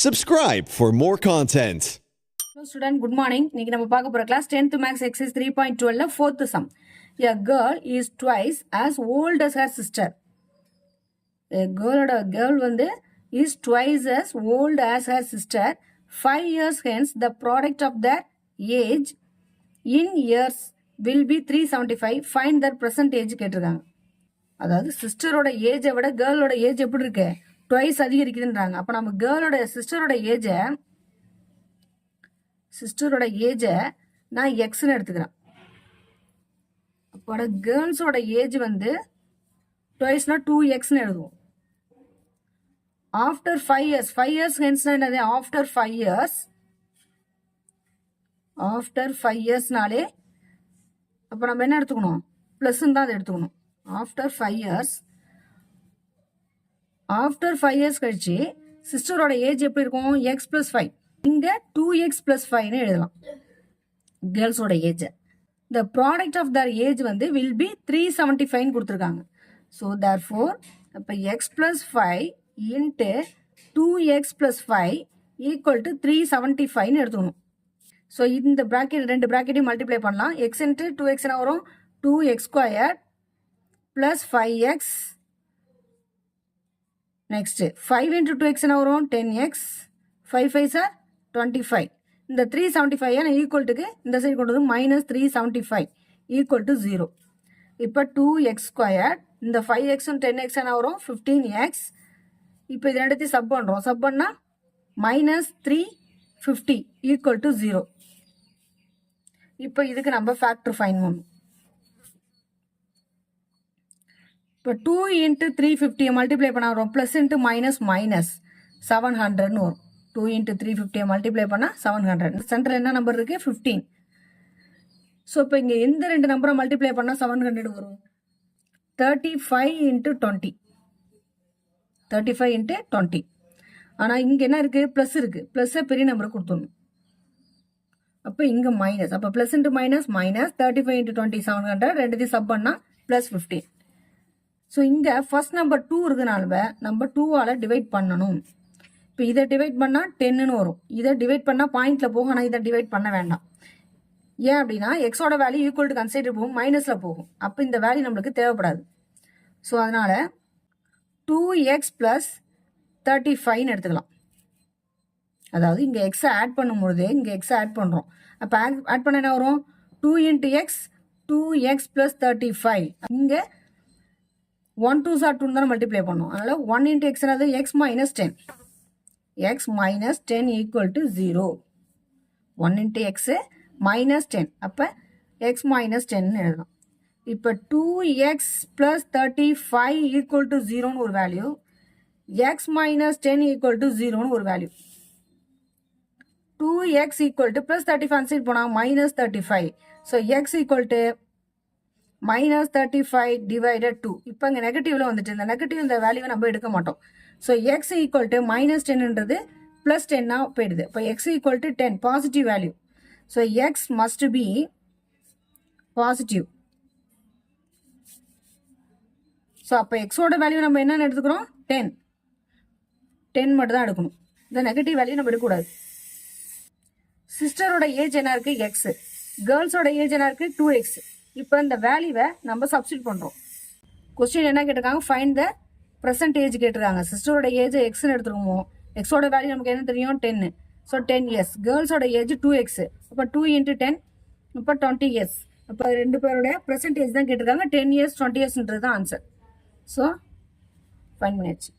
Subscribe for more content. Hello student, good morning. இன்னைக்கு நம்ம பார்க்க போற class 10th maths exercise 3.12 ல 4th sum. A girl is twice as old as her sister. A girl வந்து is twice as old as her sister. 5 years hence the product of their age in years will be 375. Find their present age கேட்டிருக்காங்க. அதாவது சிஸ்டரோட ஏஜை விட கேர்ளோட age எப்படி இருக்கு, twice அதிகரிக்குதுன்றாங்க. அப்போ நம்ம சிஸ்டரோட ஏஜை நான் எக்ஸ்ன்னு எடுத்துக்கிறேன். அப்போ கேர்ள்ஸோட ஏஜ் வந்து ட்வைஸ்னா 2x எழுதுவோம். ஆஃப்டர் 5 years 5 years ஹென்ஸ்னா என்னது, ஆஃப்டர் 5 yearsனாலே அப்போ நம்ம என்ன எடுத்துக்கணும், ப்ளஸ்ன்னு தான் அதை எடுத்துக்கணும். ஆஃப்டர் 5 years கழிச்சு சிஸ்டரோட ஏஜ் எப்படி இருக்கும், x+5. இங்க 2x+5 எழுதலாம் கேர்ள்ஸோட age. the product of their age வந்து will be 375 கொடுத்துருக்காங்க. so therefore அப்ப x+5 into 2x+5 equal to 375 எடுத்துக்கணும். ஸோ இந்த பிராக்கெட் ரெண்டு பிராக்கெட்டையும் மல்டிப்ளை பண்ணலாம். x into 2x என்ன வரும், 2x² plus 5x. Next 5 into 2x என்ன வரும், 10x. 5 5s are 25. இந்த 375 ஈக்குவல்ட்டுக்கு இந்த சைடு கொண்டு வந்து -375 ஈக்குவல் டு 0. இப்போ 2x², இந்த 5x 10x என்ன வரும், 15x. இப்போ இது ரெண்டுத்தையும் சப் பண்ணுறோம். சப் பண்ணால் -350 ஈக்குவல் டு 0. இப்போ இதுக்கு நம்ம ஃபேக்டர் ஃபைன் பண்ணணும். இப்போ 2 into 350 மல்டிப்ளை பண்ண வரும், ப்ளஸ் இன்ட்டு மைனஸ் 700ன்னு வரும். 2 into 350 மல்டிப்ளை பண்ணால் 700. சென்டர் என்ன நம்பர் இருக்கு, 15. ஸோ இப்போ இங்கே எந்த ரெண்டு நம்பரை மல்டிப்ளை பண்ணால் 700 வரும், 35 into 20. 35 into 20. ஆனால் இங்கே என்ன இருக்குது, ப்ளஸ் இருக்குது. ப்ளஸ்ஸை பெரிய நம்பரை கொடுத்துடணும். அப்போ இங்கே மைனஸ். அப்போ ப்ளஸ் இன்ட்டு மைனஸ் 35 into 20 700. ரெண்டுத்தையும் சப் பண்ணால் ப்ளஸ் 15. ஸோ இங்கே ஃபர்ஸ்ட் நம்பர் 2 இருக்குனால நம்ம 2ஆல் டிவைட் பண்ணணும். இப்போ இதை டிவைட் பண்ணால் 10ன்னு வரும். இதை டிவைட் பண்ணால் பாயிண்டில் போகும், ஆனால் இதை டிவைட் பண்ண வேண்டாம். ஏன் அப்படின்னா எக்ஸோட வேல்யூ ஈக்குவல் டு கன்சிடர் போகும், மைனஸில் போகும். அப்போ இந்த வேல்யூ நம்மளுக்கு தேவைப்படாது. ஸோ அதனால் 2x + 35ன்னு எடுத்துக்கலாம். அதாவது இங்கே எக்ஸை ஆட் பண்ணும்பொழுது இங்கே எக்ஸை ஆட் பண்ணுறோம். அப்போ ஆட் பண்ண என்ன வரும், 2 into x 2x + 35. இங்கே 1 2s are 2 தான் மல்டிப்ளை பண்ணும். அதனால் 1 into x என்னது, x - 10. x - 10 equal to 0. 1 into x -10. அப்போ x - 10 எழுதலாம். இப்போ 2x + 35 equal to 0ன்னு ஒரு வேல்யூ, x - 10 equal to 0ன்னு ஒரு value. 2x equal to + 35 side போனால் -35. So x equal to -35 divided 2. இப்போ இங்கே நெகட்டிவ்ல வந்துட்டு இந்த நெகட்டிவ் இந்த வேல்யூவை நம்ம எடுக்க மாட்டோம். ஸோ x equal to -10ன்றது +10 போயிடுது. இப்போ x equal to 10 positive value. So x must be positive. So அப்போ எக்ஸோட வேல்யூ நம்ம என்னென்னு எடுத்துக்கிறோம், 10 மட்டும் தான் எடுக்கணும். இந்த நெகட்டிவ் வேல்யூ நம்ம எடுக்கக்கூடாது. சிஸ்டரோட ஏஜ் என்ன இருக்குது, எக்ஸ். கேர்ள்ஸோட ஏஜ் என்ன இருக்குது, 2x. இப்போ இந்த வேல்யூவை நம்ம சப்ஸ்டியூட் பண்ணுறோம். கொஸ்டின் என்ன கேட்டிருக்காங்க, ஃபைண்ட் த ப்ரெசன்டேஜ் கேட்டிருக்காங்க. சிஸ்டரோட ஏஜ் எக்ஸ்ன்னு எடுத்துருவோம். எக்ஸோட வேல்யூ நமக்கு என்ன தெரியும், 10. So 10 years. கேர்ள்ஸோட ஏஜ் 2x. அப்போ 2 into 10 இப்போ 20 years. அப்போ ரெண்டு பேரோட ப்ரெசன்டேஜ் தான் கேட்டிருக்காங்க. 10 years 20 yearsன்றது தான் ஆன்சர். ஸோ ஃபைன் பண்ணியாச்சு.